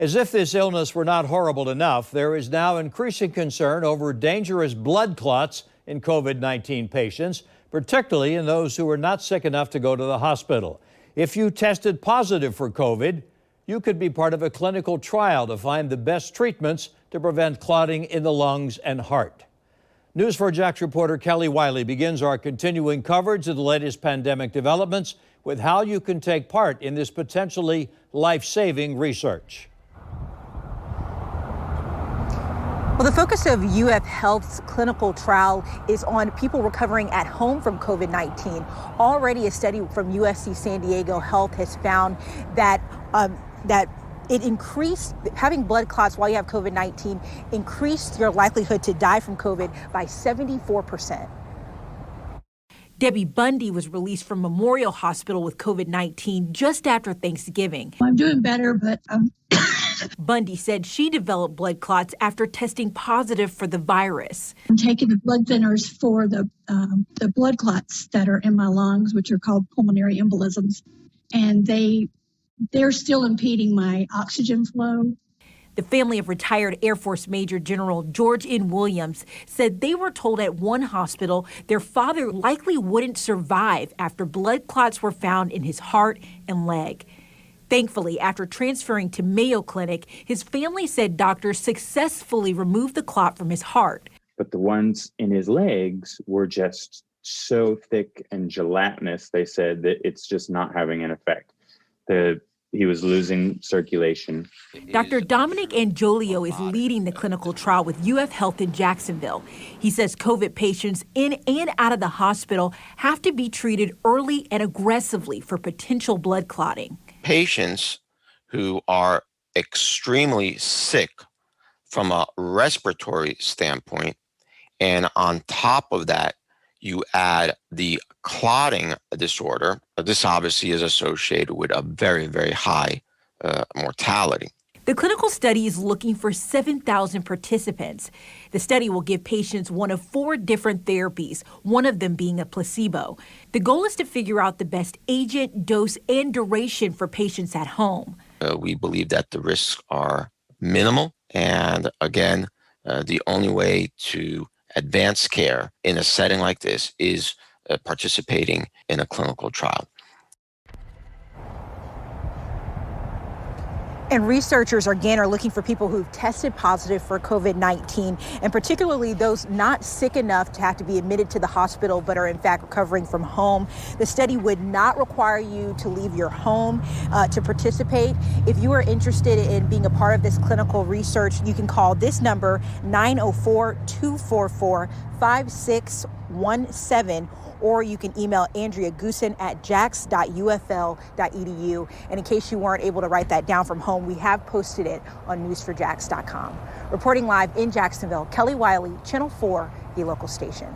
As if this illness were not horrible enough, there is now increasing concern over dangerous blood clots in COVID-19 patients, particularly in those who are not sick enough to go to the hospital. If you tested positive for COVID, you could be part of a clinical trial to find the best treatments to prevent clotting in the lungs and heart. News4JAX reporter Kelly Wiley begins our continuing coverage of the latest pandemic developments with how you can take part in this potentially life-saving research. Well, the focus of UF Health's clinical trial is on people recovering at home from COVID-19. Already a study from USC San Diego Health has found that it increased, having blood clots while you have COVID-19 increased your likelihood to die from COVID by 74%. Debbie Bundy was released from Memorial Hospital with COVID-19 just after Thanksgiving. I'm doing better, but Bundy said she developed blood clots after testing positive for the virus. I'm taking the blood thinners for the blood clots that are in my lungs, which are called pulmonary embolisms, and they're still impeding my oxygen flow. The family of retired Air Force Major General George N. Williams said they were told at one hospital their father likely wouldn't survive after blood clots were found in his heart and leg. Thankfully, after transferring to Mayo Clinic, his family said doctors successfully removed the clot from his heart. But the ones in his legs were just so thick and gelatinous, they said, that it's just not having an effect. He was losing circulation. Dr. Dominic Angiolio is leading the clinical trial with UF Health in Jacksonville. He says COVID patients in and out of the hospital have to be treated early and aggressively for potential blood clotting. Patients who are extremely sick from a respiratory standpoint, and on top of that, you add the clotting disorder. This obviously is associated with a very, very high mortality. The clinical study is looking for 7,000 participants. The study will give patients one of 4 different therapies, one of them being a placebo. The goal is to figure out the best agent, dose, and duration for patients at home. We believe that the risks are minimal. And again, the only way to advance care in a setting like this is participating in a clinical trial. And researchers again are looking for people who've tested positive for COVID-19, and particularly those not sick enough to have to be admitted to the hospital but are in fact recovering from home. The study would not require you to leave your home to participate. If you are interested in being a part of this clinical research, you can call this number 904-244-5617, or you can email Andrea Goosen at jax.ufl.edu. And in case you weren't able to write that down from home, we have posted it on news4jax.com. Reporting live in Jacksonville, Kelly Wiley, Channel 4, the local station.